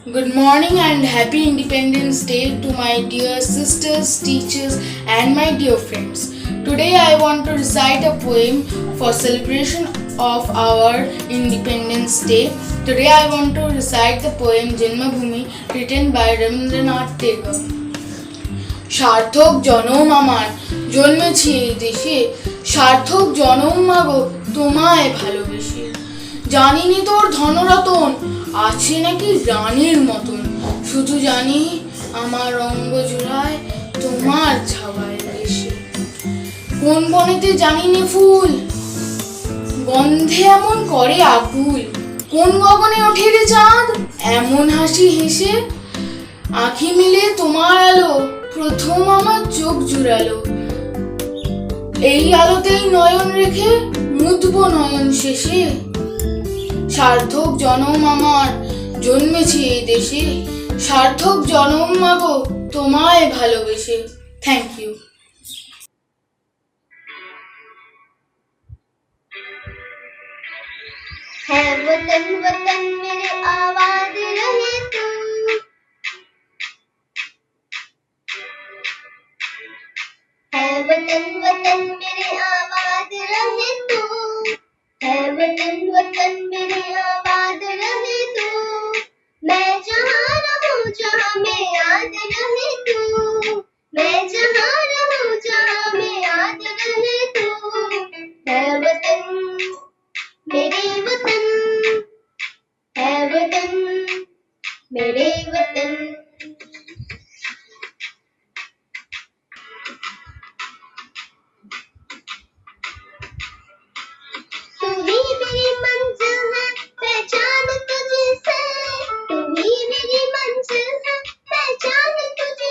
Good morning and happy Independence Day to my dear sisters, teachers and my dear friends. Today I want to recite a poem for celebration of our Independence Day. Today I want to recite the poem Janmabhoomi written by Rabindranath Tagore. সার্থক জনম আমার জন্মেছি এই দেশে, সার্থক জনম মাগো তোমায় ভালোবেসে। জানিনি তোর ধনরতন আছে নাকি রানীর মতন, শুধু জানি আমার অঙ্গ জোড়ায় তোমার ছাওয়ায় দেশে। কোন বনেতে জানিনি ফুল গন্ধে এমন করে আকুল, কোন গগনে ওঠে রে চাঁদ এমন হাসি হেসে, আঁখি মিলে তোমার আলো প্রথম আমার চোখ জুড়ালো, এই আলোতেই নয়ন রেখে মুদব নয়ন শেষে। সার্থক জনম আমার জন্মেছি এই দেশে, সার্থক জনম মাগো তোমায় ভালোবেসে। Thank you. है वतन वतन मेरे आबाद रहे तू, है वतन वतन मेरे आबाद रहे तू, है वतन वतन मेरे आबाद रहे तू, मैं जहाँ रहूँ जहाँ में याद रहे तू, मैं जहाँ रहूँ जहाँ में याद रहे तू, है वतन मेरे वतन, है वतन मेरे वतन। तू ही मेरी मंजिल है पहचान तुझसे, तू ही मेरी मंजिल है पहचान तुझसे,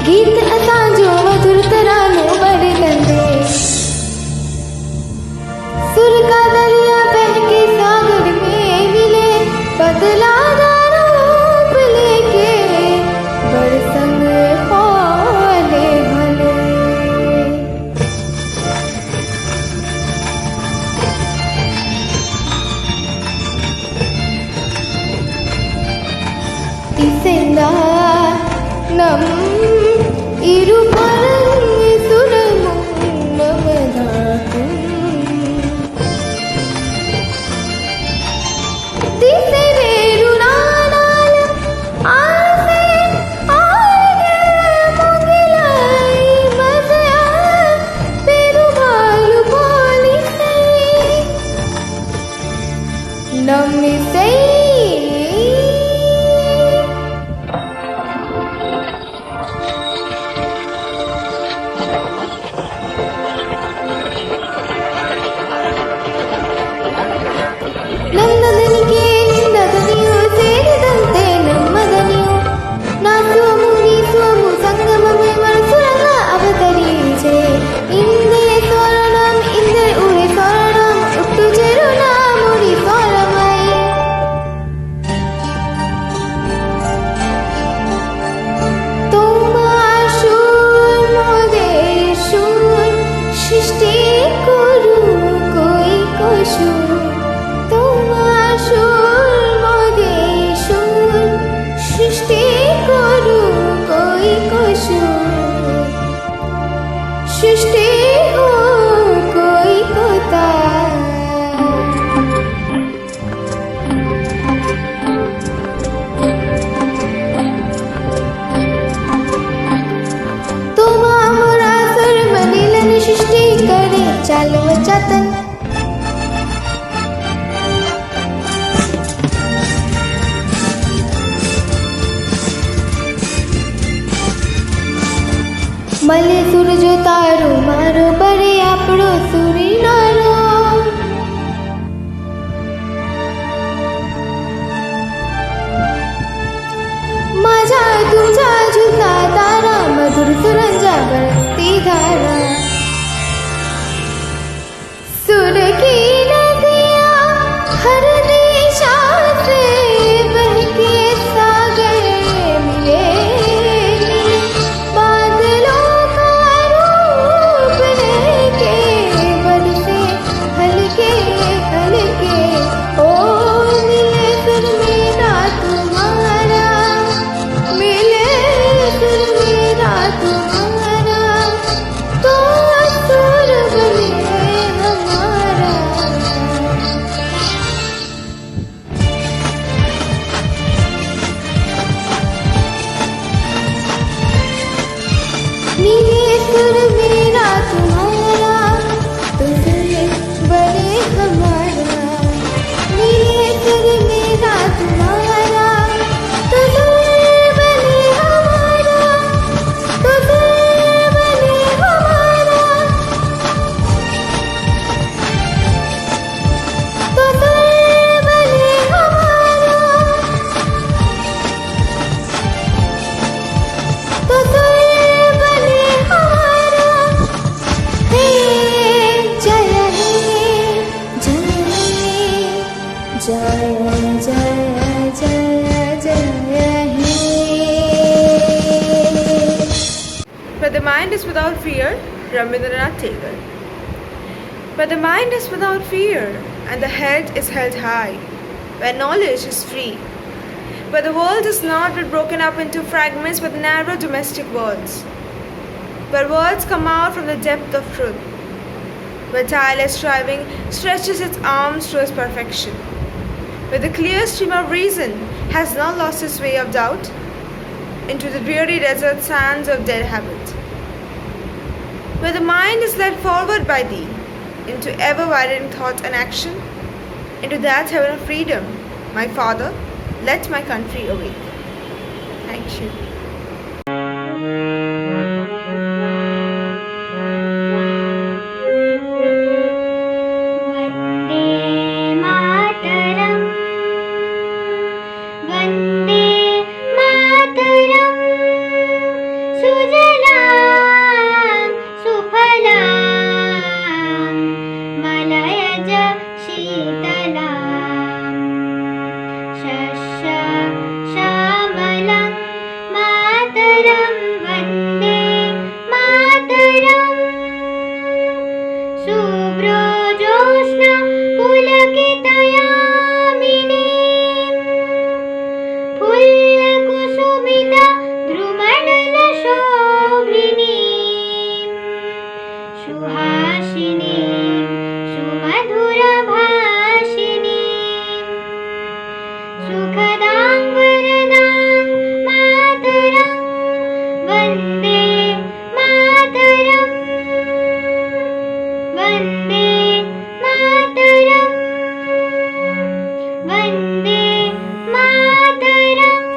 गीत असांजो मधुर तरानो बरतंदे सुर का दरिया बहके सागर में मिले बदला दाना रूप लेके बरसंग होले भले तिसेंदा नम ഇരുപറങ്ങി സുരമുന്നമതാക്കും തിസരേരുനാനാല ആസെ ആകെ മുകിലായി മസയാ പെരുവാലു പോലിസൈ നമ്മിസൈ ನಂದನಿಗೆ ನಿಂದದನಿಯು ಸೇರಿದಂತೆ ನಮ್ಮದನಿಯು ನಾಸು ಮುನಿಸುವಮು ಸಂಗಮಮೆ ಮನಸುರನ ಅವತರಿಚೆ ಇಂದೆ ಸ್ವರಣಂ ಇಂದೆ ಉರಿ ಸ್ವರಣಂ ಉಟ್ಟು ಚೆರುನ ಮುರಿ ಸ್ವರಮೈ তোমা সুর মোদে সুর সৃষ্টি করু কই কসুর তোমার সুর মোদে সুর সৃষ্টি করু কই কসুর সৃষ্টি হো কই কোতা তোমা মোরা সুর মিলন সৃষ্টি করে চালো চতন મલે સૂરજો તારો મારો બરે આપણો સૂરીનારો माझा तुझा झुलता तारा मधुर सुरंजा बरसती धारा सुर की नदियाँ हर दिशा से बहके सागर मिले बादलों का रूप लेके बरसे हल्के हल्के ओ मिले सुर मेरा तुम्हारा मिले सुर मेरा तुम्हारा तो सुर बने हमारा नीले सुर मेरा तुम्हारा तो सुर बने हमारा नीले सुर मेरा तुम्हारा तो सुर बने हमारा तो सुर बने हमारा तो सुर बने हमारा तो सुर बने हमारा हे जय हे जय जय जय जय जय हे Where the mind is without fear, Rabindranath Tagore. Where the mind is without fear and the head is held high, where knowledge is free, where the world is not but broken up into fragments with narrow domestic words, where words come out from the depth of truth, where tireless striving stretches its arms to its perfection, where the clear stream of reason has not lost its way of doubt into the dreary desert sands of dead habit, where the mind is led forward by thee into ever-widening thought and action, into that heaven of freedom, my Father, let my country awake. Thank you. Vande Mataram Sujay सुललिता द्रुमण्डल शोभिनी Suhasini सुमधुर भाषिनी सुखदां वरदां मातरं वन्दे मातरं वन्दे मातरं वन्दे मातरम्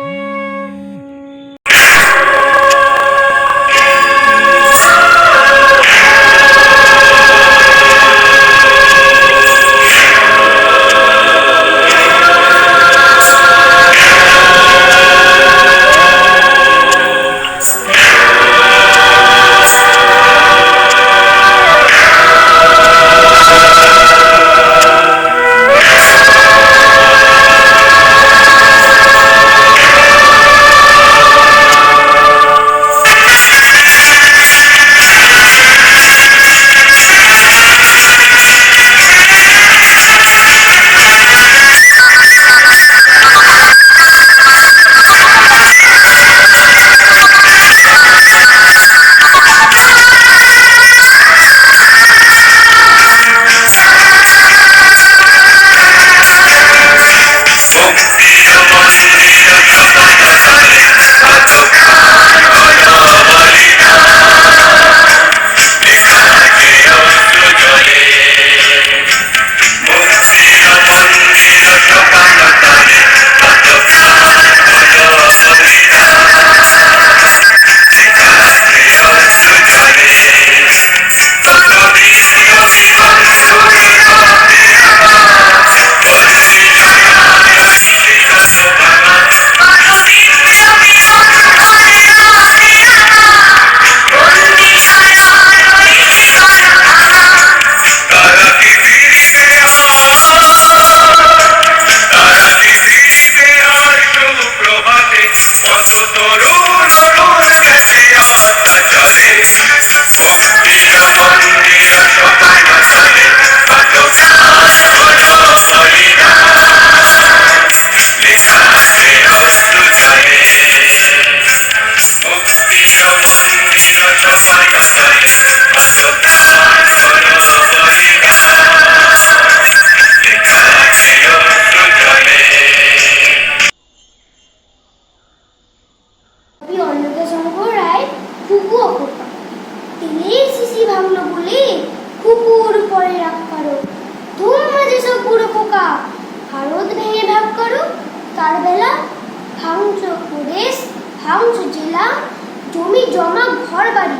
জমি জমা ঘর বাড়ি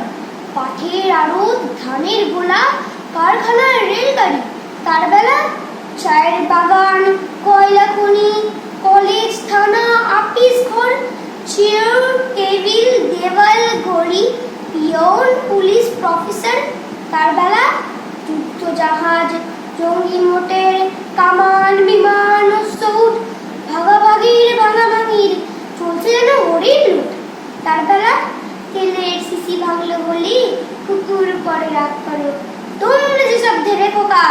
পাঠের আড়ত ধানের গোলা কারখানার রেলগাড়ি তার বেলা চায়ের বাগান কয়লা খনি কলেজ থানা অফিস ঘর চেয়ার টেবিল দেওয়াল ঘড়ি পিয়ন পুলিশ প্রফেসর তার বেলা যুদ্ধ জাহাজ জঙ্গি মোটের কামান বিমান সৌট ভাগাভাগির ভাঙাভাঙির চলছে যেন হরিণ লুট তার বেলা তেলের শিশি ভাঙলো বলি কুকুর পরে রাগ করো তোমরা যেসব ধরে পোকা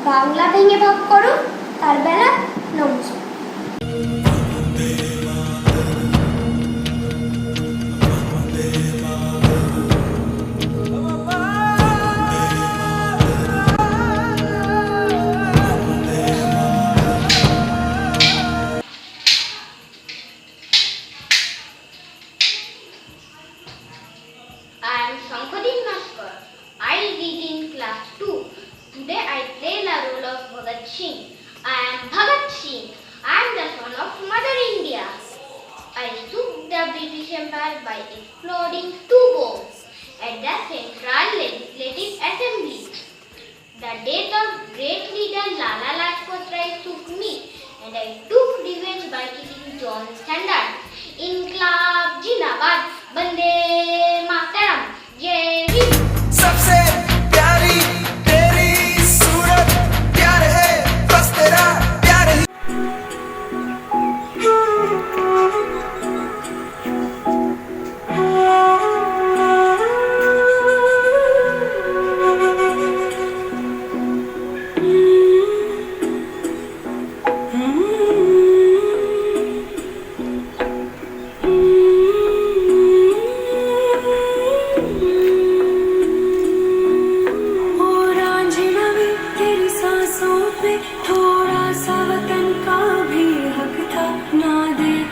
বাংলা ভেঙে ভাগ করো তার বেলা নমস্কার। I read in class 2. Today I play the role of Bhagat Singh. I am Bhagat Singh. I am the son of Mother India. I took the British Empire by exploding 2 bombs at the Central Legislative Assembly. The death of great leader Lala Lajpat Rai took me, and I took revenge by killing John Standard. Inqilab Jindabad, Bande Mataram, Jai Hind. सबसे प्यारी तेरी सूरत प्यार है बस तेरा प्यार ही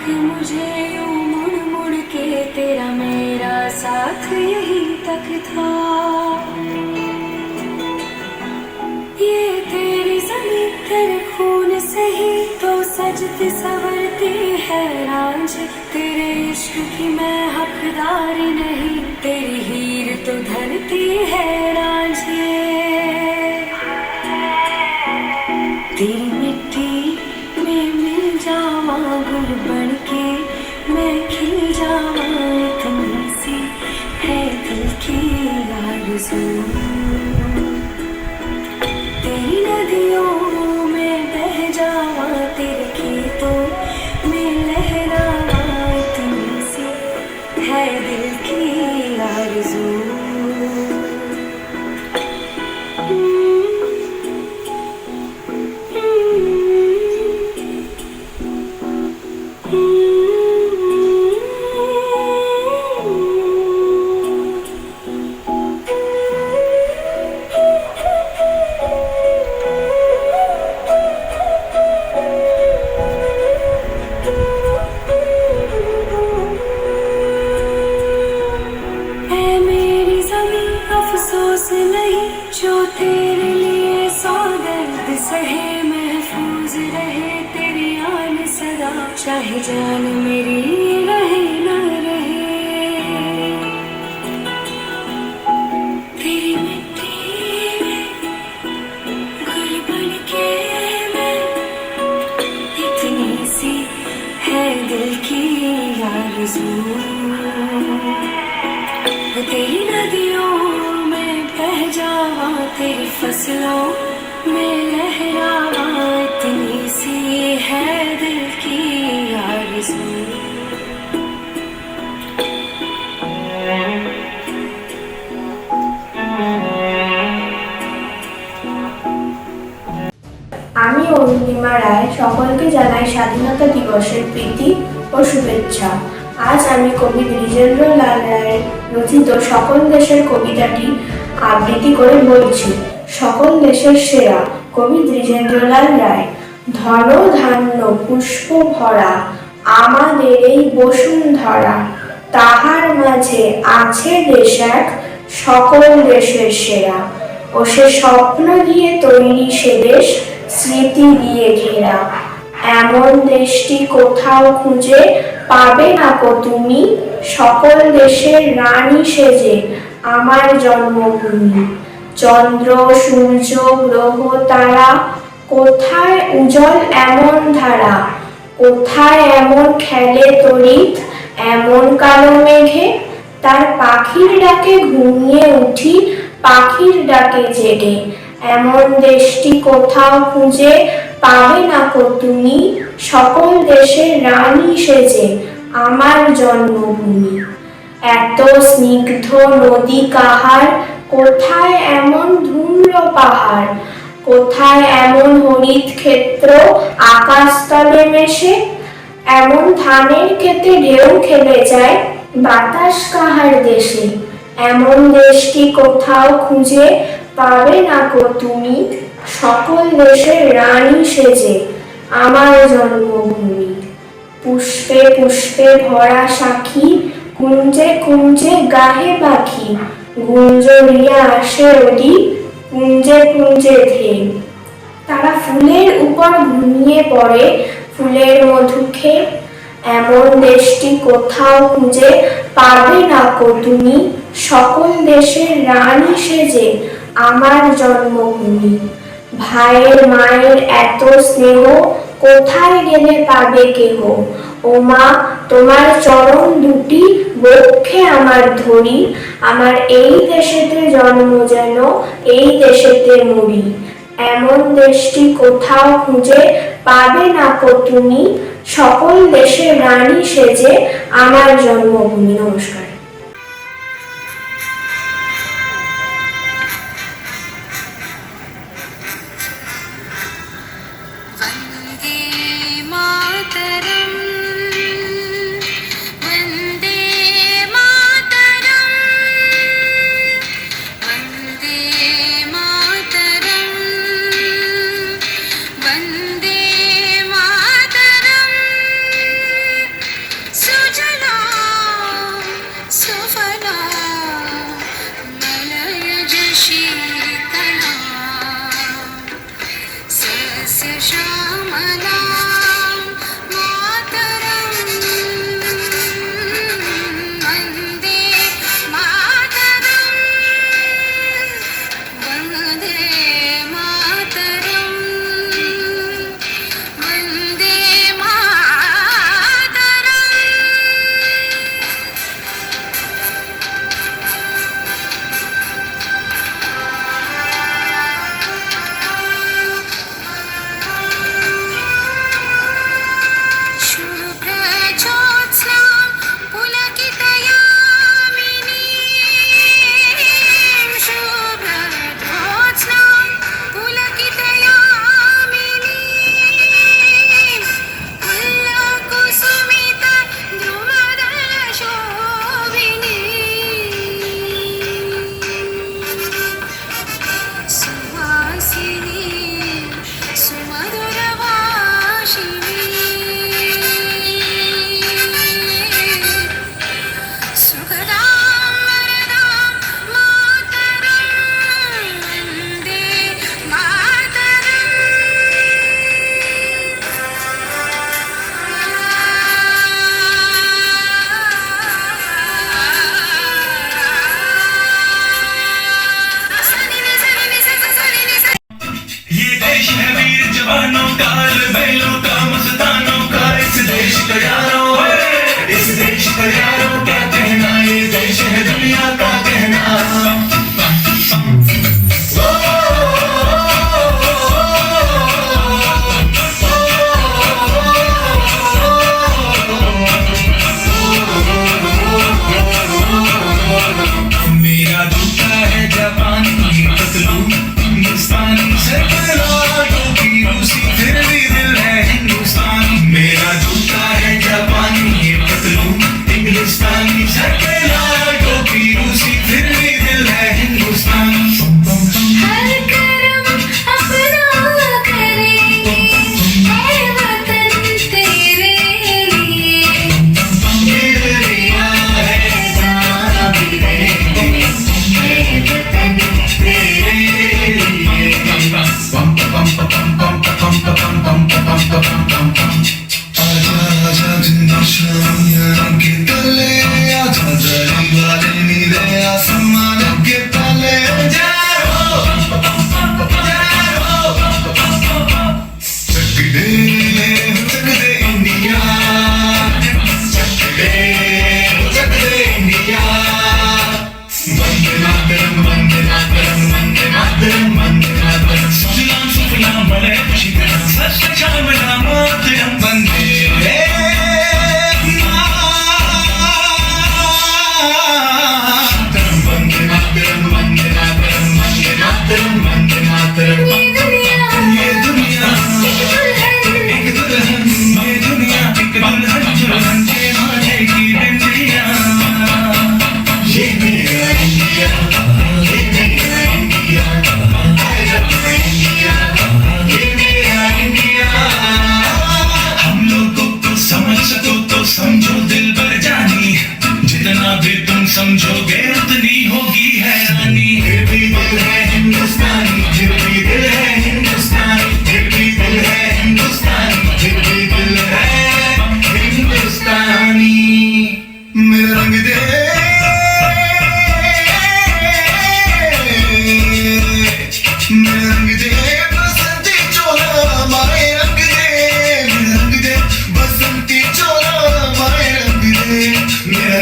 देख मुझे यूं मुड़ मुड़ के, तेरा मेरा साथ यहीं तक था। ये तेरी ज़मीं तेरे खून से ही तो सजती संवरती है रांझे, तेरे इश्क की मैं हकदार नहीं, तेरी हीर तो धरती है रांझे। तेरी मिट्टी में मिल जावा गुल बन के, मैं खिल जावा इतनी सी है दिल की आरज़ू। तेरी नदियों में बह जावा, तेरे खेतों में लहरावा इतनी सी है दिल की आरज़ू। जो तेरे लिए सौ दर्द सहे, महफूज रहे तेरी आन सदा, चाहे जान मेरी रहे न रहे। तेरी मिट्टी में गुल बन के मैं इतनी सी है दिल की आरज़ू। तेरी नदियों में बह जावा, तेरी फसलों में लहरावा इतनी सी है दिल की आरज़ू। আমি অরুণিমা রায় সকলকে জানাই স্বাধীনতা দিবসের প্রীতি ও শুভেচ্ছা। আজ আমি কবি দ্বিজেন্দ্রলাল রায়ের রচিত সকল দেশের কবিতাটি আবৃত্তি করে বলছি। সকল দেশের সেরা কবি দ্বিজেন্দ্রলাল রায়। ধন ধান্য পুষ্প ভরা আমাদের এই বসুন্ধরা, তাহার মাঝে আছে দেশ এক সকল দেশের সেরা। ও সে স্বপ্ন দিয়ে তৈরি সে দেশ, স্মৃতি দিয়ে ঘেরা। এমন দেশটি কোথাও খুঁজে পাবে না কো তুমি, সকল দেশের রানী সেজে আমার জন্মভূমি। চন্দ্র সূর্য গ্রহ তারা, কোথায় উজ্জ্বল এমন ধারা, কোথায় এমন খেলে তড়িৎ এমন কালো মেঘে। তার পাখির ডাকে ঘুমিয়ে উঠি, পাখির ডাকে জেগে। এমন দেশটি কোথাও খুঁজে পাবে না কো তুমি, সকল দেশের রানী সেজে আমার জন্মভূমি। এত স্নিগ্ধ নদী কাহার, কোথায় এমন ধূম্র পাহাড়, কোথায় এমন হরিত ক্ষেত্র আকাশতলে মেশে। এমন ধানের ক্ষেতে ঢেউ খেলে যায় বাতাস কাহার দেশে। এমন দেশটি কোথাও খুঁজে পাবে না কো তুমি, সকল দেশের রানী সেজে আমার জন্মভূমি। পুষ্পে পুষ্পে ভরা সাখী, কুঞ্জে কুঞ্জে গাহে পাখি, গুঞ্জরিয়া আসে ওদি কুঞ্জে কুঞ্জে ধেয়ে। তারা ফুলের উপর ঘুমিয়ে পড়ে ফুলের মধু খেয়ে। এমন দেশটি কোথাও খুঁজে পাবে না কো তুমি, সকল দেশের রানী সেজে আমার জন্মভূমি। ভাইয়ের মায়ের এত স্নেহ, কোথায় গেলে পাবে কেহ। ও মা তোমার চরণ দুটি বক্ষে আমার ধরি, আমার এই দেশেতে জন্ম যেন এই দেশেতে মরি। এমন দেশটি কোথাও খুঁজে পাবে না কো তুমি, সকল দেশের রানী সেজে আমার জন্মভূমি। নমস্কার।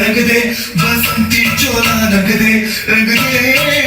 रंग दे बसंती चोला रंग दे